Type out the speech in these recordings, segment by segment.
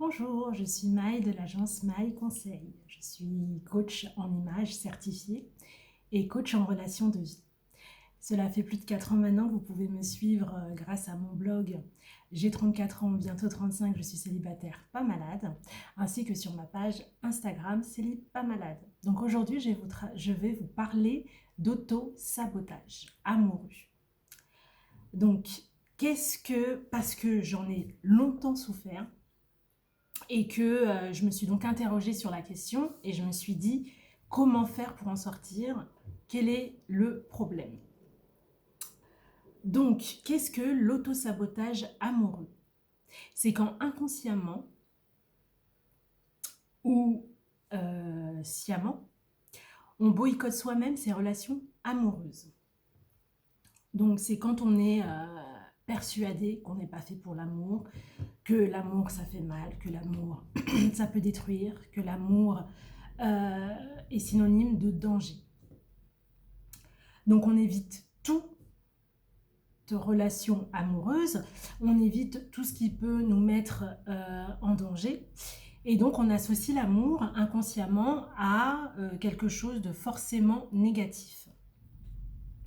Bonjour, je suis Maï de l'agence Maï Conseil. Je suis coach en images certifiée et coach en relation de vie. Cela fait plus de 4 ans maintenant que vous pouvez me suivre grâce à mon blog J'ai 34 ans, bientôt 35, je suis célibataire, pas malade, ainsi que sur ma page Instagram Célib pas malade. Donc aujourd'hui, je vais vous parler d'auto-sabotage amoureux. Donc, parce que j'en ai longtemps souffert, et que je me suis donc interrogée sur la question et je me suis dit comment faire pour en sortir, quel est le problème. Donc, qu'est-ce que l'autosabotage amoureux? C'est quand inconsciemment ou sciemment, on boycotte soi-même ses relations amoureuses. Donc, c'est quand on est persuadé qu'on n'est pas fait pour l'amour, que l'amour ça fait mal, que l'amour ça peut détruire, que l'amour est synonyme de danger. Donc on évite toute relation amoureuse, on évite tout ce qui peut nous mettre en danger. Et donc on associe l'amour inconsciemment à quelque chose de forcément négatif.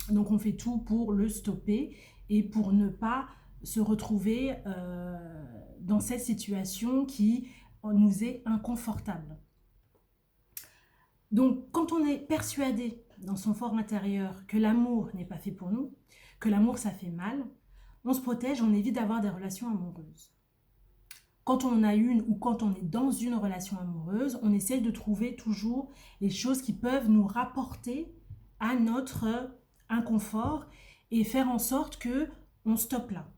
Donc on fait tout pour le stopper et pour ne pas se retrouver dans cette situation qui nous est inconfortable. Donc quand on est persuadé dans son fort intérieur que l'amour n'est pas fait pour nous, que l'amour ça fait mal, on se protège, on évite d'avoir des relations amoureuses. Quand on en a une ou quand on est dans une relation amoureuse, on essaye de trouver toujours les choses qui peuvent nous rapporter à notre inconfort et faire en sorte que on stoppe là.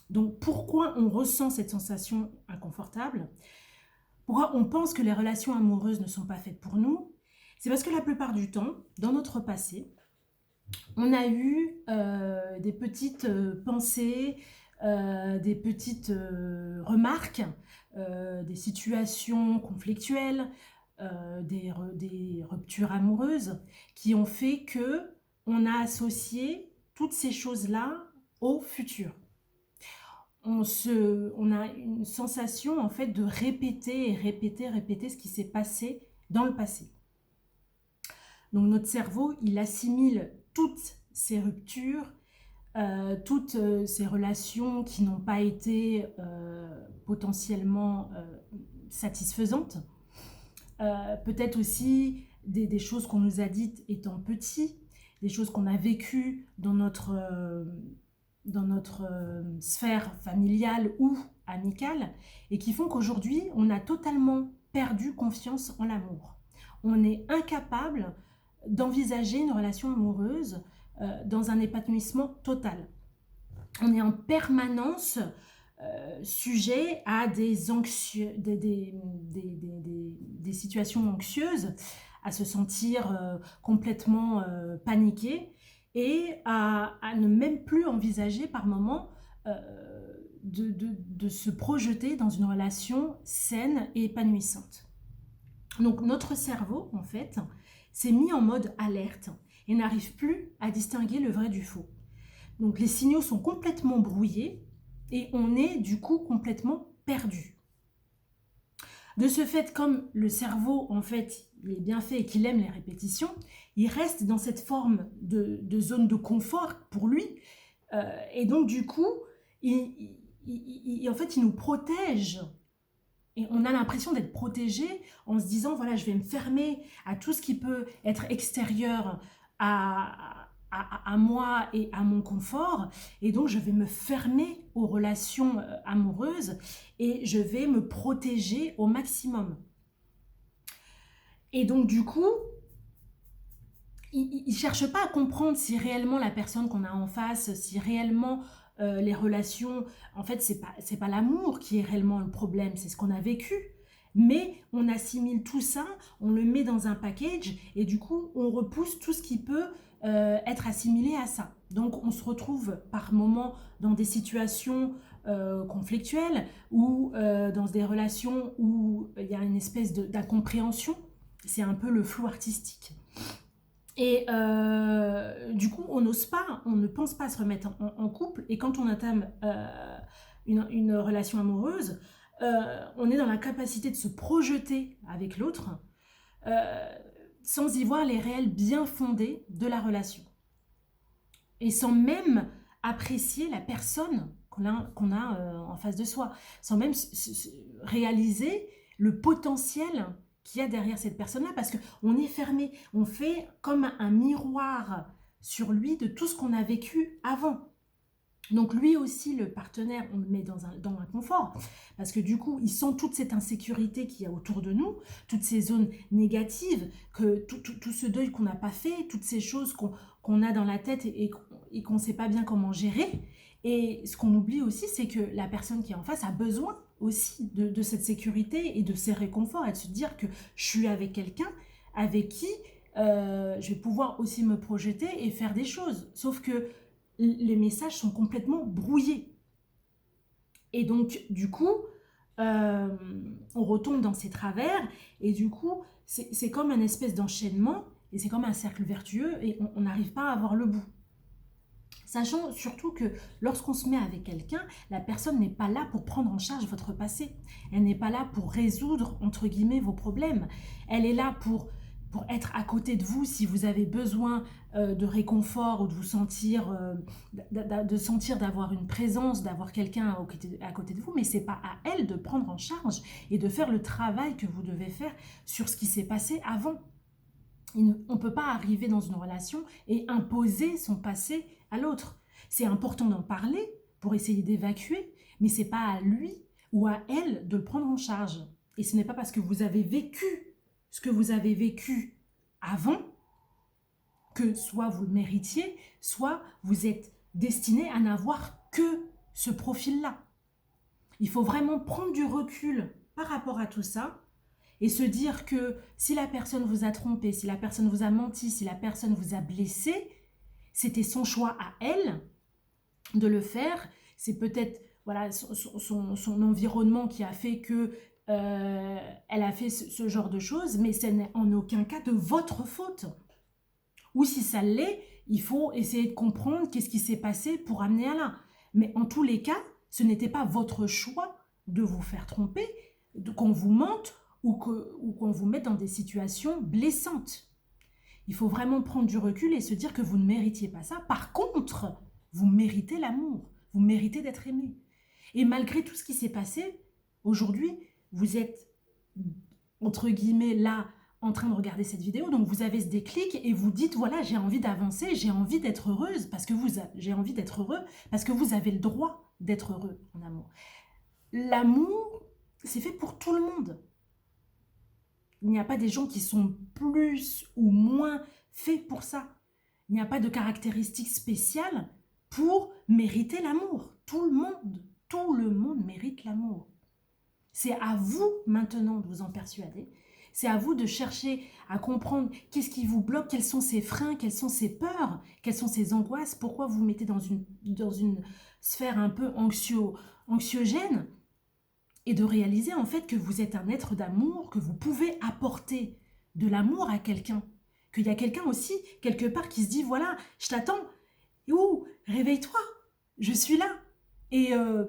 Donc pourquoi on ressent cette sensation inconfortable? Pourquoi on pense que les relations amoureuses ne sont pas faites pour nous? C'est parce que la plupart du temps, dans notre passé, on a eu des petites pensées, des petites remarques, des situations conflictuelles, des ruptures amoureuses qui ont fait que on a associé toutes ces choses-là au futur. On a une sensation en fait de répéter et répéter ce qui s'est passé dans le passé. Donc notre cerveau, il assimile toutes ces ruptures, toutes ces relations qui n'ont pas été potentiellement satisfaisantes, peut-être aussi des choses qu'on nous a dites étant petits, des choses qu'on a vécues dans notre sphère familiale ou amicale et qui font qu'aujourd'hui, on a totalement perdu confiance en l'amour. On est incapable d'envisager une relation amoureuse dans un épanouissement total. On est en permanence sujet à des situations anxieuses, à se sentir complètement paniqué et à ne même plus envisager par moments de se projeter dans une relation saine et épanouissante. Donc notre cerveau, en fait, s'est mis en mode alerte et n'arrive plus à distinguer le vrai du faux. Donc les signaux sont complètement brouillés et on est du coup complètement perdu. De ce fait, comme le cerveau, en fait, il est bien fait et qu'il aime les répétitions, il reste dans cette forme de zone de confort pour lui. Et donc, du coup, en fait, il nous protège. Et on a l'impression d'être protégé en se disant, voilà, je vais me fermer à tout ce qui peut être extérieur à moi et à mon confort. Et donc, je vais me fermer aux relations amoureuses et je vais me protéger au maximum. Et donc, du coup, il ne cherche pas à comprendre si réellement la personne qu'on a en face, si réellement les relations, en fait, c'est pas l'amour qui est réellement le problème, c'est ce qu'on a vécu. Mais on assimile tout ça, on le met dans un package et du coup, on repousse tout ce qui peut être assimilé à ça. Donc, on se retrouve par moments dans des situations conflictuelles ou dans des relations où il y a une espèce d'incompréhension. C'est un peu le flou artistique. Et du coup, on n'ose pas, on ne pense pas se remettre en couple. Et quand on entame une relation amoureuse, on est dans la capacité de se projeter avec l'autre sans y voir les réels bien fondés de la relation. Et sans même apprécier la personne qu'on a en face de soi, sans même réaliser le potentiel qu'il y a derrière cette personne-là, parce qu'on est fermé, on fait comme un miroir sur lui de tout ce qu'on a vécu avant. Donc lui aussi, le partenaire, on le met dans un confort, parce que du coup, il sent toute cette insécurité qu'il y a autour de nous, toutes ces zones négatives, que tout ce deuil qu'on n'a pas fait, toutes ces choses qu'on a dans la tête et qu'on ne sait pas bien comment gérer. Et ce qu'on oublie aussi, c'est que la personne qui est en face a besoin aussi de cette sécurité et de ces réconforts, et de se dire que je suis avec quelqu'un avec qui je vais pouvoir aussi me projeter et faire des choses. Sauf que les messages sont complètement brouillés. Et donc, du coup, on retombe dans ces travers, et du coup, c'est comme un espèce d'enchaînement, et c'est comme un cercle vertueux, et on n'arrive pas à avoir le bout. Sachant surtout que lorsqu'on se met avec quelqu'un, la personne n'est pas là pour prendre en charge votre passé. Elle n'est pas là pour résoudre, entre guillemets, vos problèmes. Elle est là pour être à côté de vous si vous avez besoin de réconfort ou de vous sentir, d'avoir une présence, d'avoir quelqu'un à côté de vous, mais c'est pas à elle de prendre en charge et de faire le travail que vous devez faire sur ce qui s'est passé avant. On ne peut pas arriver dans une relation et imposer son passé à l'autre. C'est important d'en parler pour essayer d'évacuer, mais c'est pas à lui ou à elle de le prendre en charge. Et ce n'est pas parce que vous avez vécu ce que vous avez vécu avant que soit vous le méritiez, soit vous êtes destiné à n'avoir que ce profil-là. Il faut vraiment prendre du recul par rapport à tout ça et se dire que si la personne vous a trompé, si la personne vous a menti, si la personne vous a blessé, c'était son choix à elle de le faire. C'est peut-être voilà, son environnement qui a fait que elle a fait ce genre de choses, mais ce n'est en aucun cas de votre faute. Ou si ça l'est, il faut essayer de comprendre qu'est-ce qui s'est passé pour amener à là. Mais en tous les cas, ce n'était pas votre choix de vous faire tromper, qu'on vous mente ou qu'on vous mette dans des situations blessantes. Il faut vraiment prendre du recul et se dire que vous ne méritiez pas ça. Par contre, vous méritez l'amour, vous méritez d'être aimé. Et malgré tout ce qui s'est passé, aujourd'hui, vous êtes, entre guillemets, là, en train de regarder cette vidéo, donc vous avez ce déclic et vous dites, voilà, j'ai envie d'avancer, j'ai envie d'être heureuse, j'ai envie d'être heureux, parce que vous avez le droit d'être heureux en amour. L'amour, c'est fait pour tout le monde. Il n'y a pas des gens qui sont plus ou moins faits pour ça. Il n'y a pas de caractéristiques spéciales pour mériter l'amour. Tout le monde mérite l'amour. C'est à vous maintenant de vous en persuader. C'est à vous de chercher à comprendre qu'est-ce qui vous bloque, quels sont ces freins, quelles sont ces peurs, quelles sont ces angoisses, pourquoi vous vous mettez dans une sphère un peu anxiogène, et de réaliser en fait que vous êtes un être d'amour, que vous pouvez apporter de l'amour à quelqu'un, qu'il y a quelqu'un aussi quelque part qui se dit voilà, je t'attends, ouh, réveille-toi, je suis là. Et à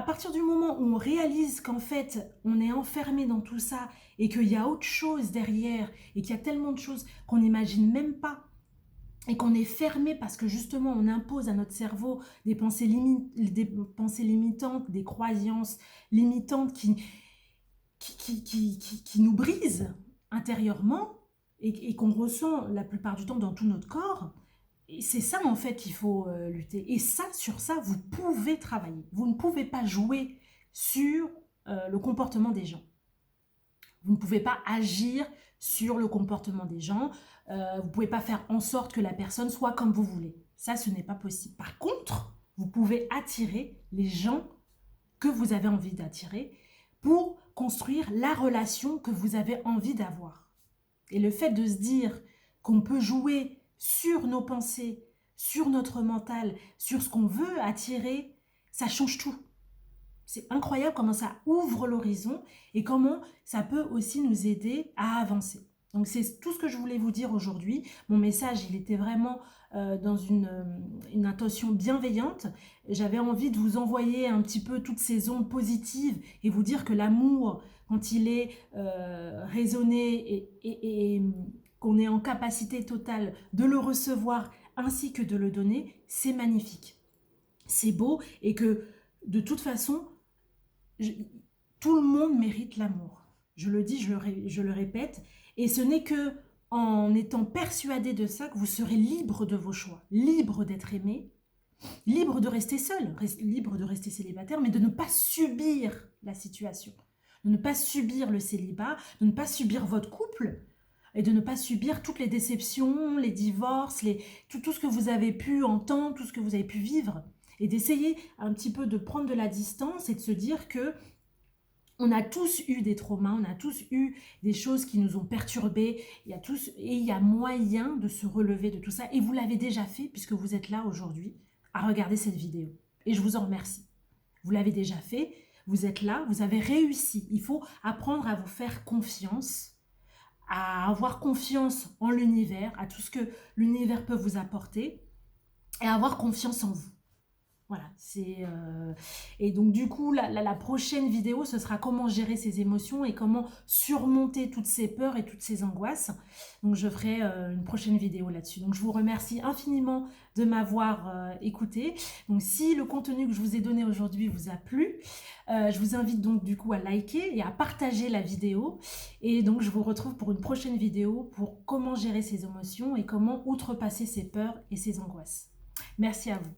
partir du moment où on réalise qu'en fait on est enfermé dans tout ça et qu'il y a autre chose derrière et qu'il y a tellement de choses qu'on n'imagine même pas et qu'on est fermé parce que justement on impose à notre cerveau des pensées limitantes, des croyances limitantes qui nous brisent intérieurement et qu'on ressent la plupart du temps dans tout notre corps. Et c'est ça en fait qu'il faut lutter. Et ça, sur ça, vous pouvez travailler. Vous ne pouvez pas jouer sur le comportement des gens. Vous ne pouvez pas agir sur le comportement des gens. Vous ne pouvez pas faire en sorte que la personne soit comme vous voulez. Ça, ce n'est pas possible. Par contre, vous pouvez attirer les gens que vous avez envie d'attirer pour construire la relation que vous avez envie d'avoir. Et le fait de se dire qu'on peut jouer sur nos pensées, sur notre mental, sur ce qu'on veut attirer, ça change tout. C'est incroyable comment ça ouvre l'horizon et comment ça peut aussi nous aider à avancer. Donc c'est tout ce que je voulais vous dire aujourd'hui. Mon message, il était vraiment dans une intention bienveillante. J'avais envie de vous envoyer un petit peu toutes ces ondes positives et vous dire que l'amour, quand il est raisonné et qu'on est en capacité totale de le recevoir ainsi que de le donner, c'est magnifique. C'est beau et que de toute façon, tout le monde mérite l'amour. Je le dis, je le répète. Et ce n'est que en étant persuadé de ça que vous serez libre de vos choix, libre d'être aimé, libre de rester seul, libre de rester célibataire, mais de ne pas subir la situation, de ne pas subir le célibat, de ne pas subir votre couple et de ne pas subir toutes les déceptions, les divorces, tout ce que vous avez pu entendre, tout ce que vous avez pu vivre, et d'essayer un petit peu de prendre de la distance et de se dire que on a tous eu des traumas, on a tous eu des choses qui nous ont perturbés, et il y a moyen de se relever de tout ça, et vous l'avez déjà fait puisque vous êtes là aujourd'hui à regarder cette vidéo. Et je vous en remercie. Vous l'avez déjà fait, vous êtes là, vous avez réussi. Il faut apprendre à vous faire confiance, à avoir confiance en l'univers, à tout ce que l'univers peut vous apporter, et à avoir confiance en vous. Voilà, et donc du coup, la prochaine vidéo, ce sera comment gérer ses émotions et comment surmonter toutes ces peurs et toutes ces angoisses. Donc je ferai une prochaine vidéo là-dessus. Donc je vous remercie infiniment de m'avoir écouté. Donc si le contenu que je vous ai donné aujourd'hui vous a plu, je vous invite donc du coup à liker et à partager la vidéo. Et donc je vous retrouve pour une prochaine vidéo pour comment gérer ses émotions et comment outrepasser ses peurs et ses angoisses. Merci à vous.